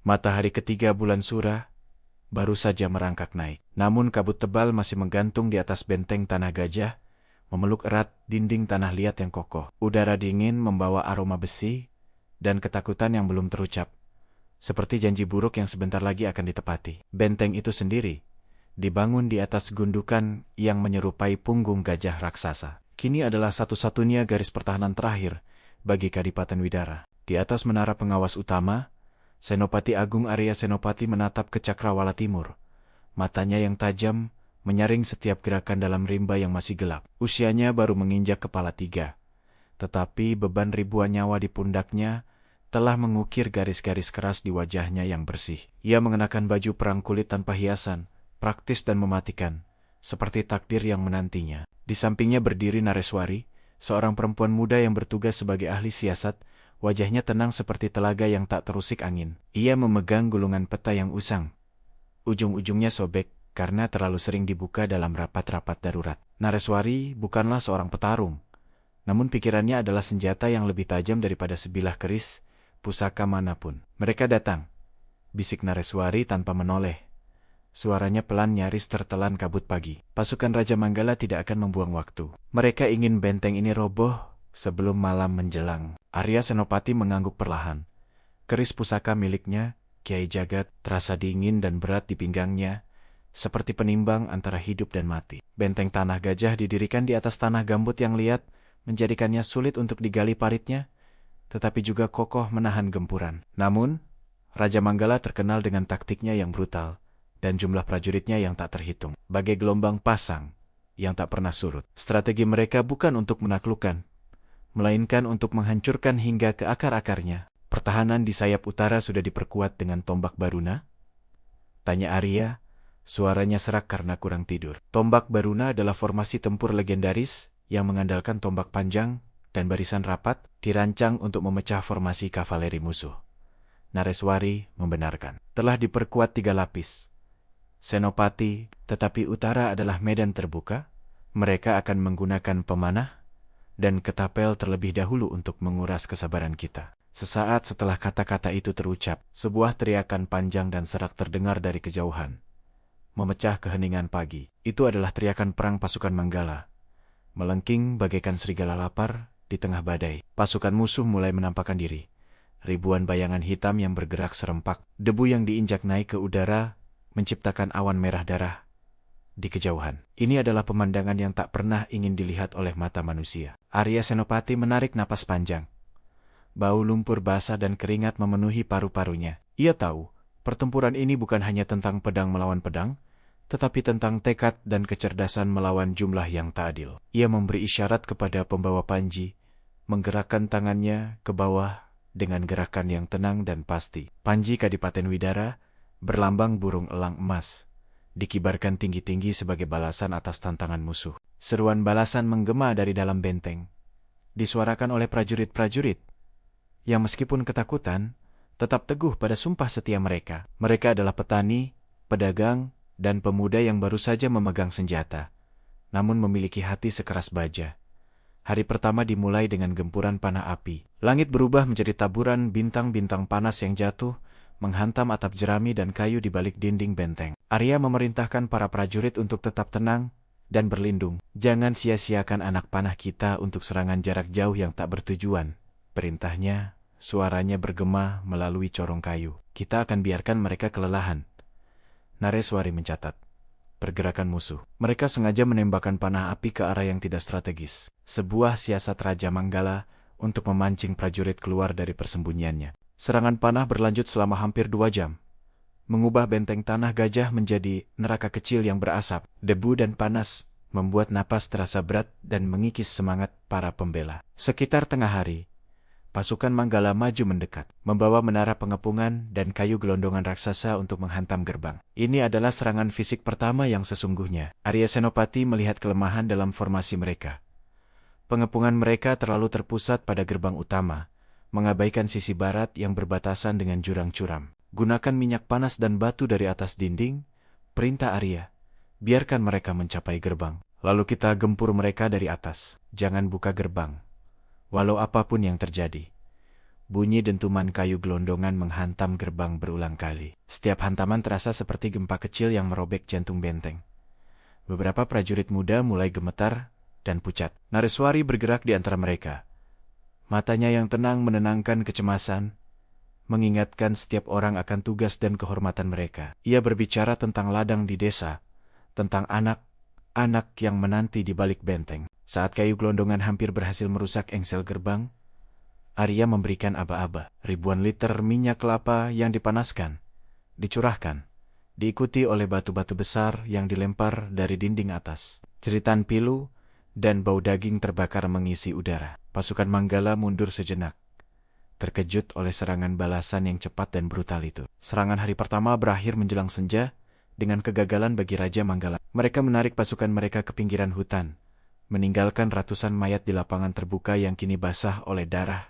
Matahari ketiga bulan Sura baru saja merangkak naik. Namun kabut tebal masih menggantung di atas benteng Tanah Gajah, memeluk erat dinding tanah liat yang kokoh. Udara dingin membawa aroma besi dan ketakutan yang belum terucap, seperti janji buruk yang sebentar lagi akan ditepati. Benteng itu sendiri dibangun di atas gundukan yang menyerupai punggung gajah raksasa. Kini adalah satu-satunya garis pertahanan terakhir bagi Kadipaten Widara. Di atas menara pengawas utama, Senopati Agung Arya Senopati menatap ke cakrawala timur. Matanya yang tajam menyaring setiap gerakan dalam rimba yang masih gelap. Usianya baru menginjak kepala 3, tetapi beban ribuan nyawa di pundaknya telah mengukir garis-garis keras di wajahnya yang bersih. Ia mengenakan baju perang kulit tanpa hiasan, praktis dan mematikan, seperti takdir yang menantinya. Di sampingnya berdiri Nareswari, seorang perempuan muda yang bertugas sebagai ahli siasat. Wajahnya tenang seperti telaga yang tak terusik angin. Ia memegang gulungan peta yang usang. Ujung-ujungnya sobek karena terlalu sering dibuka dalam rapat-rapat darurat. Nareswari bukanlah seorang petarung, namun pikirannya adalah senjata yang lebih tajam daripada sebilah keris pusaka manapun. Mereka datang, bisik Nareswari tanpa menoleh. Suaranya pelan nyaris tertelan kabut pagi. Pasukan Raja Manggala tidak akan membuang waktu. Mereka ingin benteng ini roboh sebelum malam menjelang. Arya Senopati mengangguk perlahan. Keris pusaka miliknya, Kiai Jagat, terasa dingin dan berat di pinggangnya, seperti penimbang antara hidup dan mati. Benteng Tanah Gajah didirikan di atas tanah gambut yang liat, menjadikannya sulit untuk digali paritnya, tetapi juga kokoh menahan gempuran. Namun, Raja Manggala terkenal dengan taktiknya yang brutal, dan jumlah prajuritnya yang tak terhitung. Bagai gelombang pasang yang tak pernah surut. Strategi mereka bukan untuk menaklukkan, melainkan untuk menghancurkan hingga ke akar-akarnya. Pertahanan di sayap utara sudah diperkuat dengan tombak Baruna? Tanya Arya, suaranya serak karena kurang tidur. Tombak Baruna adalah formasi tempur legendaris yang mengandalkan tombak panjang dan barisan rapat, dirancang untuk memecah formasi kavaleri musuh. Nareswari membenarkan. Telah diperkuat 3 lapis. Senopati, tetapi utara adalah medan terbuka. Mereka akan menggunakan pemanah dan ketapel terlebih dahulu untuk menguras kesabaran kita. Sesaat setelah kata-kata itu terucap, sebuah teriakan panjang dan serak terdengar dari kejauhan, memecah keheningan pagi. Itu adalah teriakan perang pasukan Manggala, melengking bagaikan serigala lapar di tengah badai. Pasukan musuh mulai menampakkan diri. Ribuan bayangan hitam yang bergerak serempak, debu yang diinjak naik ke udara menciptakan awan merah darah di kejauhan. Ini adalah pemandangan yang tak pernah ingin dilihat oleh mata manusia. Arya Senopati menarik napas panjang. Bau lumpur basah dan keringat memenuhi paru-parunya. Ia tahu, pertempuran ini bukan hanya tentang pedang melawan pedang, tetapi tentang tekad dan kecerdasan melawan jumlah yang tak adil. Ia memberi isyarat kepada pembawa panji, menggerakkan tangannya ke bawah dengan gerakan yang tenang dan pasti. Panji Kadipaten Widara berlambang burung elang emas, dikibarkan tinggi-tinggi sebagai balasan atas tantangan musuh. Seruan balasan menggema dari dalam benteng, disuarakan oleh prajurit-prajurit, yang meskipun ketakutan, tetap teguh pada sumpah setia mereka. Mereka adalah petani, pedagang, dan pemuda yang baru saja memegang senjata, namun memiliki hati sekeras baja. Hari pertama dimulai dengan gempuran panah api. Langit berubah menjadi taburan bintang-bintang panas yang jatuh, menghantam atap jerami dan kayu di balik dinding benteng. Arya memerintahkan para prajurit untuk tetap tenang dan berlindung. Jangan sia-siakan anak panah kita untuk serangan jarak jauh yang tak bertujuan. Perintahnya, suaranya bergema melalui corong kayu. Kita akan biarkan mereka kelelahan. Nareswari mencatat pergerakan musuh. Mereka sengaja menembakkan panah api ke arah yang tidak strategis. Sebuah siasat Raja Manggala untuk memancing prajurit keluar dari persembunyiannya. Serangan panah berlanjut selama hampir 2 jam, mengubah benteng Tanah Gajah menjadi neraka kecil yang berasap. Debu dan panas membuat napas terasa berat dan mengikis semangat para pembela. Sekitar tengah hari, pasukan Manggala maju mendekat, membawa menara pengepungan dan kayu gelondongan raksasa untuk menghantam gerbang. Ini adalah serangan fisik pertama yang sesungguhnya. Arya Senopati melihat kelemahan dalam formasi mereka. Pengepungan mereka terlalu terpusat pada gerbang utama, mengabaikan sisi barat yang berbatasan dengan jurang curam. Gunakan minyak panas dan batu dari atas dinding, perintah Arya. Biarkan mereka mencapai gerbang. Lalu kita gempur mereka dari atas. Jangan buka gerbang, walau apapun yang terjadi. Bunyi dentuman kayu gelondongan menghantam gerbang berulang kali. Setiap hantaman terasa seperti gempa kecil yang merobek jantung benteng. Beberapa prajurit muda mulai gemetar dan pucat. Nareswari bergerak di antara mereka. Matanya yang tenang menenangkan kecemasan, mengingatkan setiap orang akan tugas dan kehormatan mereka. Ia berbicara tentang ladang di desa, tentang anak-anak yang menanti di balik benteng. Saat kayu gelondongan hampir berhasil merusak engsel gerbang, Arya memberikan aba-aba. Ribuan liter minyak kelapa yang dipanaskan, dicurahkan, diikuti oleh batu-batu besar yang dilempar dari dinding atas. Jeritan pilu dan bau daging terbakar mengisi udara. Pasukan Manggala mundur sejenak, terkejut oleh serangan balasan yang cepat dan brutal itu. Serangan hari pertama berakhir menjelang senja dengan kegagalan bagi Raja Manggala. Mereka menarik pasukan mereka ke pinggiran hutan, meninggalkan ratusan mayat di lapangan terbuka yang kini basah oleh darah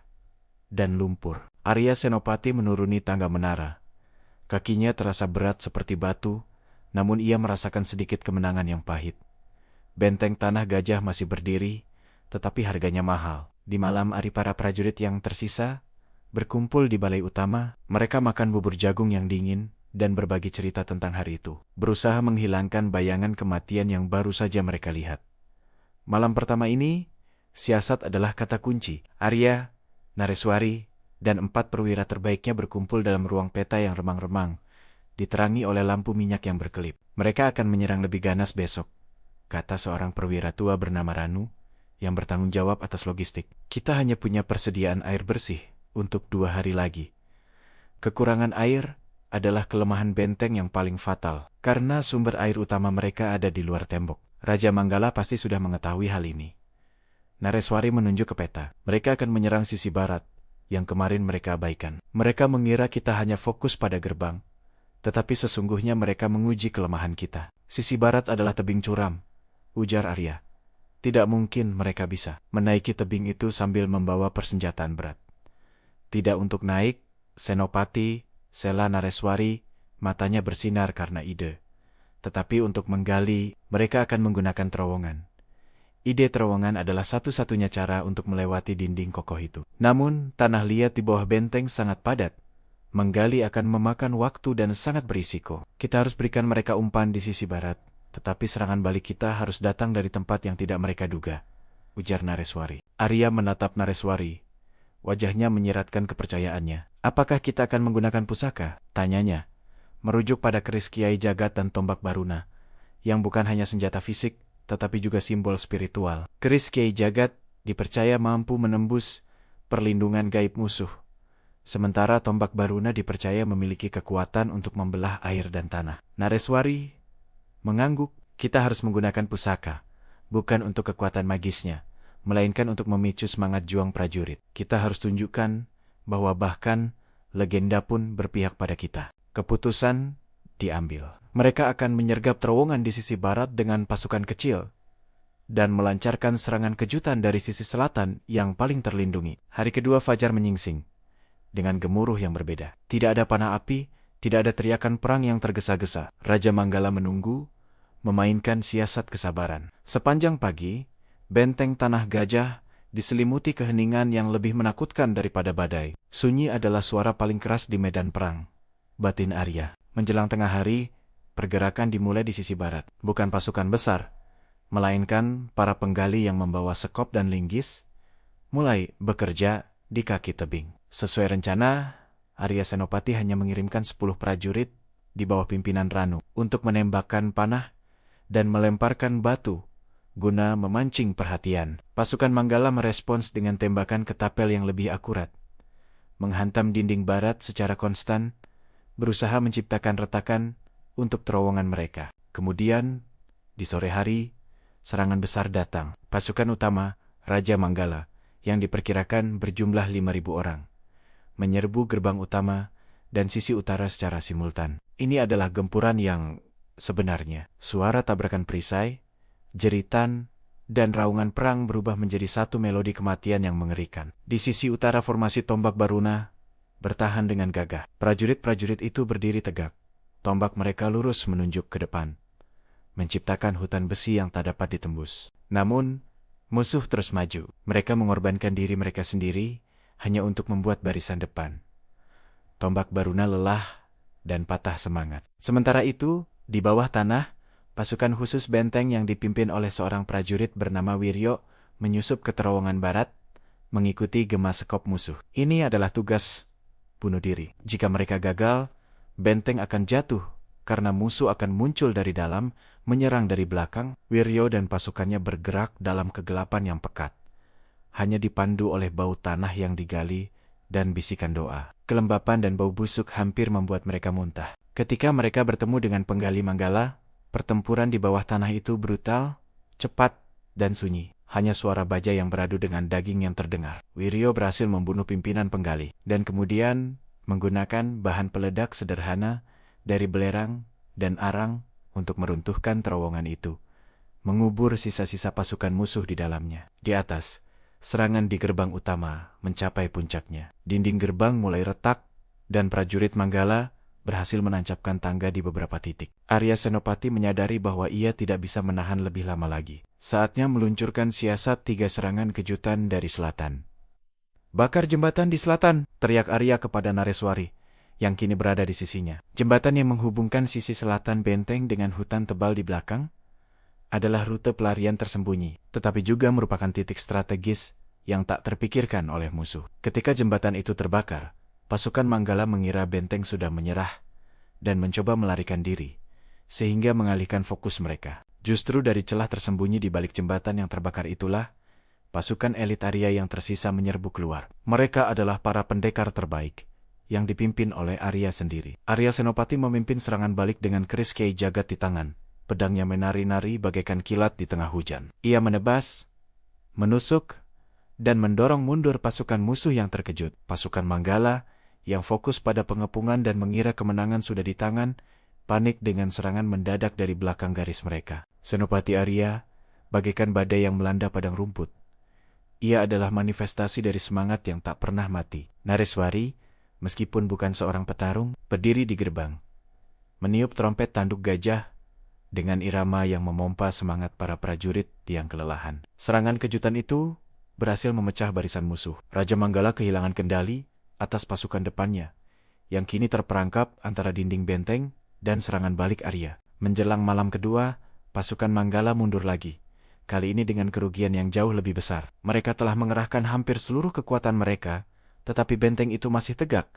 dan lumpur. Arya Senopati menuruni tangga menara. Kakinya terasa berat seperti batu, namun ia merasakan sedikit kemenangan yang pahit. Benteng Tanah Gajah masih berdiri, tetapi harganya mahal. Di malam hari para prajurit yang tersisa berkumpul di balai utama. Mereka makan bubur jagung yang dingin dan berbagi cerita tentang hari itu, berusaha menghilangkan bayangan kematian yang baru saja mereka lihat. Malam pertama ini, siasat adalah kata kunci. Arya, Nareswari, dan 4 perwira terbaiknya berkumpul dalam ruang peta yang remang-remang, diterangi oleh lampu minyak yang berkelip. Mereka akan menyerang lebih ganas besok, kata seorang perwira tua bernama Ranu, yang bertanggung jawab atas logistik. Kita hanya punya persediaan air bersih untuk 2 hari lagi. Kekurangan air adalah kelemahan benteng yang paling fatal, karena sumber air utama mereka ada di luar tembok. Raja Manggala pasti sudah mengetahui hal ini. Nareswari menunjuk ke peta. Mereka akan menyerang sisi barat, yang kemarin mereka abaikan. Mereka mengira kita hanya fokus pada gerbang, tetapi sesungguhnya mereka menguji kelemahan kita. Sisi barat adalah tebing curam, ujar Arya. Tidak mungkin mereka bisa menaiki tebing itu sambil membawa persenjataan berat. Tidak untuk naik, Senopati, Sela Nareswari, matanya bersinar karena ide. Tetapi untuk menggali, mereka akan menggunakan terowongan. Ide terowongan adalah satu-satunya cara untuk melewati dinding kokoh itu. Namun, tanah liat di bawah benteng sangat padat. Menggali akan memakan waktu dan sangat berisiko. Kita harus berikan mereka umpan di sisi barat, tetapi serangan balik kita harus datang dari tempat yang tidak mereka duga, ujar Nareswari. Arya menatap Nareswari. Wajahnya menyiratkan kepercayaannya. Apakah kita akan menggunakan pusaka? Tanyanya, merujuk pada keris Kiai Jagat dan tombak Baruna, yang bukan hanya senjata fisik, tetapi juga simbol spiritual. Keris Kiai Jagat dipercaya mampu menembus perlindungan gaib musuh, sementara tombak Baruna dipercaya memiliki kekuatan untuk membelah air dan tanah. Nareswari mengangguk. Kita harus menggunakan pusaka, bukan untuk kekuatan magisnya, melainkan untuk memicu semangat juang prajurit. Kita harus tunjukkan bahwa bahkan legenda pun berpihak pada kita. Keputusan diambil. Mereka akan menyergap terowongan di sisi barat dengan pasukan kecil dan melancarkan serangan kejutan dari sisi selatan yang paling terlindungi. Hari kedua fajar menyingsing dengan gemuruh yang berbeda. Tidak ada panah api, tidak ada teriakan perang yang tergesa-gesa. Raja Manggala menunggu, memainkan siasat kesabaran. Sepanjang pagi, benteng Tanah Gajah diselimuti keheningan yang lebih menakutkan daripada badai. Sunyi adalah suara paling keras di medan perang, batin Arya. Menjelang tengah hari, pergerakan dimulai di sisi barat. Bukan pasukan besar, melainkan para penggali yang membawa sekop dan linggis mulai bekerja di kaki tebing. Sesuai rencana, Arya Senopati hanya mengirimkan 10 prajurit di bawah pimpinan Ranu untuk menembakkan panah dan melemparkan batu guna memancing perhatian. Pasukan Manggala merespons dengan tembakan ketapel yang lebih akurat, menghantam dinding barat secara konstan, berusaha menciptakan retakan untuk terowongan mereka. Kemudian, di sore hari, serangan besar datang. Pasukan utama, Raja Manggala, yang diperkirakan berjumlah 5.000 orang, menyerbu gerbang utama dan sisi utara secara simultan. Ini adalah gempuran yang sebenarnya. Suara tabrakan perisai, jeritan, dan raungan perang berubah menjadi satu melodi kematian yang mengerikan. Di sisi utara formasi tombak Baruna bertahan dengan gagah. Prajurit-prajurit itu berdiri tegak. Tombak mereka lurus menunjuk ke depan, menciptakan hutan besi yang tak dapat ditembus. Namun, musuh terus maju. Mereka mengorbankan diri mereka sendiri hanya untuk membuat barisan depan. Tombak Baruna lelah dan patah semangat. Sementara itu, di bawah tanah, pasukan khusus benteng yang dipimpin oleh seorang prajurit bernama Wiryo menyusup ke terowongan barat, mengikuti gema sekop musuh. Ini adalah tugas bunuh diri. Jika mereka gagal, benteng akan jatuh karena musuh akan muncul dari dalam, menyerang dari belakang. Wiryo dan pasukannya bergerak dalam kegelapan yang pekat, hanya dipandu oleh bau tanah yang digali dan bisikan doa. Kelembapan dan bau busuk hampir membuat mereka muntah. Ketika mereka bertemu dengan penggali Manggala, pertempuran di bawah tanah itu brutal, cepat, dan sunyi. Hanya suara baja yang beradu dengan daging yang terdengar. Wiryo berhasil membunuh pimpinan penggali, dan kemudian menggunakan bahan peledak sederhana dari belerang dan arang untuk meruntuhkan terowongan itu, mengubur sisa-sisa pasukan musuh di dalamnya. Di atas, serangan di gerbang utama mencapai puncaknya. Dinding gerbang mulai retak, dan prajurit Manggala berhasil menancapkan tangga di beberapa titik. Arya Senopati menyadari bahwa ia tidak bisa menahan lebih lama lagi. Saatnya meluncurkan siasat 3 serangan kejutan dari selatan. "Bakar jembatan di selatan!" teriak Arya kepada Nareswari, yang kini berada di sisinya. Jembatan yang menghubungkan sisi selatan benteng dengan hutan tebal di belakang adalah rute pelarian tersembunyi, tetapi juga merupakan titik strategis yang tak terpikirkan oleh musuh. Ketika jembatan itu terbakar, pasukan Manggala mengira benteng sudah menyerah dan mencoba melarikan diri, sehingga mengalihkan fokus mereka. Justru dari celah tersembunyi di balik jembatan yang terbakar itulah, pasukan elit Arya yang tersisa menyerbu keluar. Mereka adalah para pendekar terbaik, yang dipimpin oleh Arya sendiri. Arya Senopati memimpin serangan balik dengan keris Kiai Jagat di tangan. Pedangnya menari-nari bagaikan kilat di tengah hujan. Ia menebas, menusuk, dan mendorong mundur pasukan musuh yang terkejut. Pasukan Manggala, yang fokus pada pengepungan dan mengira kemenangan sudah di tangan, panik dengan serangan mendadak dari belakang garis mereka. Senopati Arya, bagaikan badai yang melanda padang rumput. Ia adalah manifestasi dari semangat yang tak pernah mati. Nareswari, meskipun bukan seorang petarung, berdiri di gerbang, meniup trompet tanduk gajah, dengan irama yang memompa semangat para prajurit yang kelelahan. Serangan kejutan itu berhasil memecah barisan musuh. Raja Manggala kehilangan kendali atas pasukan depannya, yang kini terperangkap antara dinding benteng dan serangan balik Arya. Menjelang malam kedua, pasukan Manggala mundur lagi, kali ini dengan kerugian yang jauh lebih besar. Mereka telah mengerahkan hampir seluruh kekuatan mereka, tetapi benteng itu masih tegak.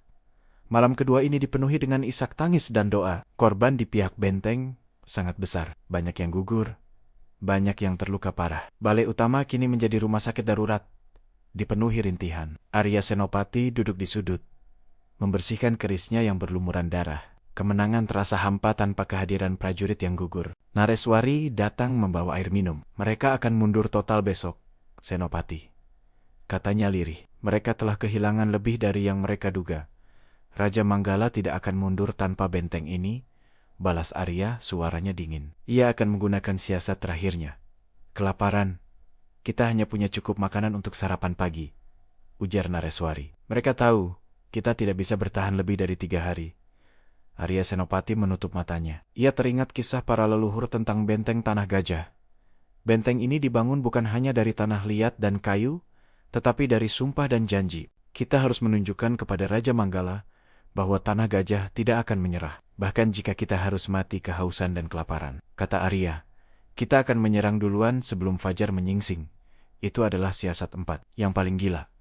Malam kedua ini dipenuhi dengan isak tangis dan doa. Korban di pihak benteng sangat besar. Banyak yang gugur, banyak yang terluka parah. Balai utama kini menjadi rumah sakit darurat, dipenuhi rintihan. Arya Senopati duduk di sudut, membersihkan kerisnya yang berlumuran darah. Kemenangan terasa hampa tanpa kehadiran prajurit yang gugur. Nareswari datang membawa air minum. "Mereka akan mundur total besok, Senopati," katanya lirih. "Mereka telah kehilangan lebih dari yang mereka duga. Raja Manggala tidak akan mundur tanpa benteng ini," balas Arya, suaranya dingin. "Ia akan menggunakan siasat terakhirnya. Kelaparan. Kita hanya punya cukup makanan untuk sarapan pagi," ujar Nareswari. "Mereka tahu kita tidak bisa bertahan lebih dari 3 hari. Arya Senopati menutup matanya. Ia teringat kisah para leluhur tentang benteng Tanah Gajah. Benteng ini dibangun bukan hanya dari tanah liat dan kayu, tetapi dari sumpah dan janji. Kita harus menunjukkan kepada Raja Manggala bahwa Tanah Gajah tidak akan menyerah, bahkan jika kita harus mati kehausan dan kelaparan. Kata Arya, "Kita akan menyerang duluan sebelum fajar menyingsing." Itu adalah siasat 4, yang paling gila.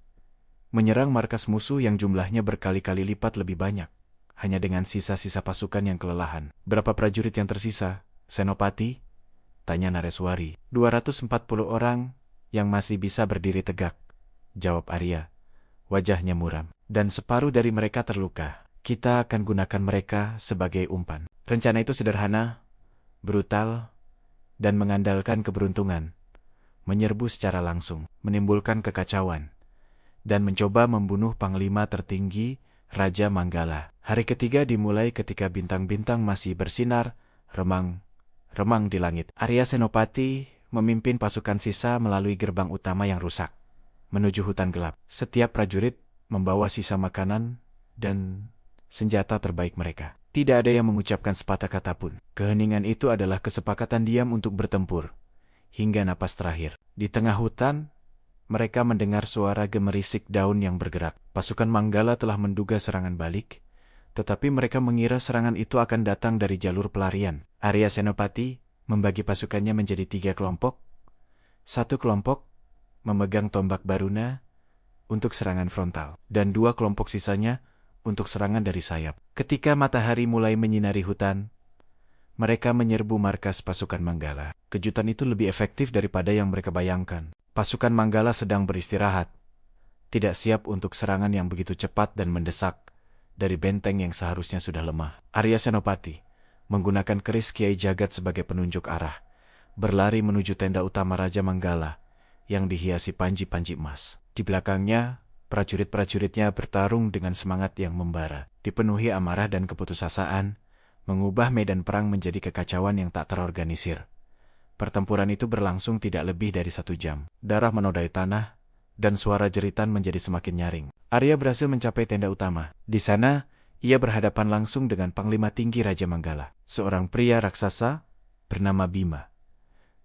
Menyerang markas musuh yang jumlahnya berkali-kali lipat lebih banyak, hanya dengan sisa-sisa pasukan yang kelelahan. "Berapa prajurit yang tersisa, Senopati?" tanya Nareswari. 240 orang yang masih bisa berdiri tegak, jawab Arya. Wajahnya muram. "Dan separuh dari mereka terluka. Kita akan gunakan mereka sebagai umpan." Rencana itu sederhana, brutal, dan mengandalkan keberuntungan. Menyerbu secara langsung, menimbulkan kekacauan, dan mencoba membunuh panglima tertinggi Raja Manggala. Hari ketiga dimulai ketika bintang-bintang masih bersinar, remang di langit. Arya Senopati memimpin pasukan sisa melalui gerbang utama yang rusak, menuju hutan gelap. Setiap prajurit membawa sisa makanan dan senjata terbaik mereka. Tidak ada yang mengucapkan sepatah kata pun. Keheningan itu adalah kesepakatan diam untuk bertempur, hingga napas terakhir. Di tengah hutan, mereka mendengar suara gemerisik daun yang bergerak. Pasukan Manggala telah menduga serangan balik, tetapi mereka mengira serangan itu akan datang dari jalur pelarian. Arya Senopati membagi pasukannya menjadi 3 kelompok. Satu kelompok memegang tombak Baruna untuk serangan frontal, dan 2 kelompok sisanya untuk serangan dari sayap. Ketika matahari mulai menyinari hutan, mereka menyerbu markas pasukan Manggala. Kejutan itu lebih efektif daripada yang mereka bayangkan. Pasukan Manggala sedang beristirahat, tidak siap untuk serangan yang begitu cepat dan mendesak dari benteng yang seharusnya sudah lemah. Arya Senopati menggunakan keris Kiai Jagat sebagai penunjuk arah, berlari menuju tenda utama Raja Manggala yang dihiasi panji-panji emas. Di belakangnya, prajurit-prajuritnya bertarung dengan semangat yang membara, dipenuhi amarah dan keputusasaan, mengubah medan perang menjadi kekacauan yang tak terorganisir. Pertempuran itu berlangsung tidak lebih dari 1 jam. Darah menodai tanah, dan suara jeritan menjadi semakin nyaring. Arya berhasil mencapai tenda utama. Di sana, ia berhadapan langsung dengan Panglima Tinggi Raja Manggala, seorang pria raksasa bernama Bima.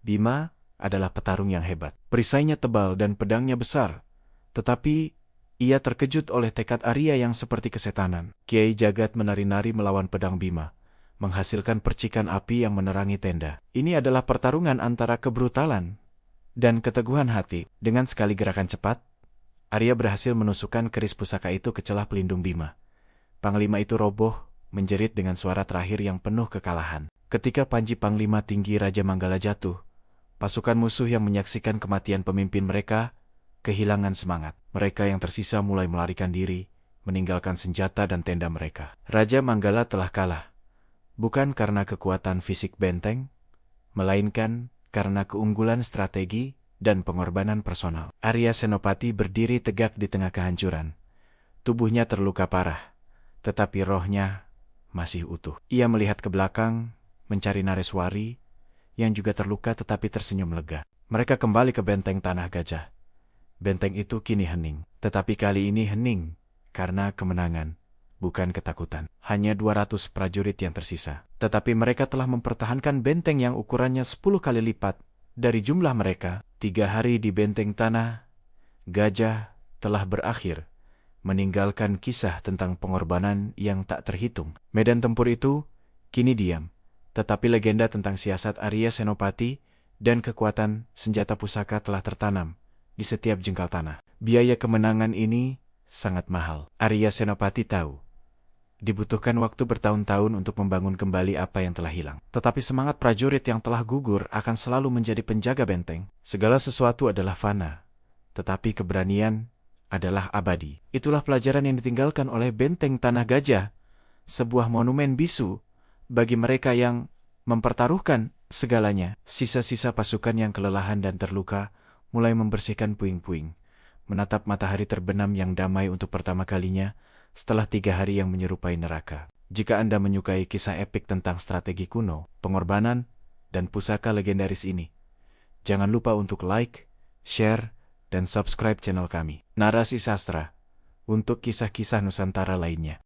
Bima adalah petarung yang hebat. Perisainya tebal dan pedangnya besar, tetapi ia terkejut oleh tekad Arya yang seperti kesetanan. Kiai Jagat menari-nari melawan pedang Bima, menghasilkan percikan api yang menerangi tenda. Ini adalah pertarungan antara kebrutalan dan keteguhan hati. Dengan sekali gerakan cepat, Arya berhasil menusukkan keris pusaka itu ke celah pelindung Bima. Panglima itu roboh, menjerit dengan suara terakhir yang penuh kekalahan. Ketika panji Panglima Tinggi Raja Manggala jatuh, pasukan musuh yang menyaksikan kematian pemimpin mereka kehilangan semangat. Mereka yang tersisa mulai melarikan diri, meninggalkan senjata dan tenda mereka. Raja Manggala telah kalah, bukan karena kekuatan fisik benteng, melainkan karena keunggulan strategi dan pengorbanan personal. Arya Senopati berdiri tegak di tengah kehancuran. Tubuhnya terluka parah, tetapi rohnya masih utuh. Ia melihat ke belakang, mencari Nareswari, yang juga terluka tetapi tersenyum lega. Mereka kembali ke benteng Tanah Gajah. Benteng itu kini hening, tetapi kali ini hening karena kemenangan, bukan ketakutan. Hanya 200 prajurit yang tersisa, tetapi mereka telah mempertahankan benteng yang ukurannya 10 kali lipat dari jumlah mereka. 3 hari di benteng Tanah Gajah telah berakhir, meninggalkan kisah tentang pengorbanan yang tak terhitung. Medan tempur itu kini diam, tetapi legenda tentang siasat Arya Senopati dan kekuatan senjata pusaka telah tertanam di setiap jengkal tanah. Biaya kemenangan ini sangat mahal. Arya Senopati tahu dibutuhkan waktu bertahun-tahun untuk membangun kembali apa yang telah hilang. Tetapi semangat prajurit yang telah gugur akan selalu menjadi penjaga benteng. Segala sesuatu adalah fana, tetapi keberanian adalah abadi. Itulah pelajaran yang ditinggalkan oleh benteng Tanah Gajah, sebuah monumen bisu bagi mereka yang mempertaruhkan segalanya. Sisa-sisa pasukan yang kelelahan dan terluka mulai membersihkan puing-puing, menatap matahari terbenam yang damai untuk pertama kalinya setelah 3 hari yang menyerupai neraka. Jika Anda menyukai kisah epik tentang strategi kuno, pengorbanan, dan pusaka legendaris ini, jangan lupa untuk like, share, dan subscribe channel kami, Narasi Sastra, untuk kisah-kisah Nusantara lainnya.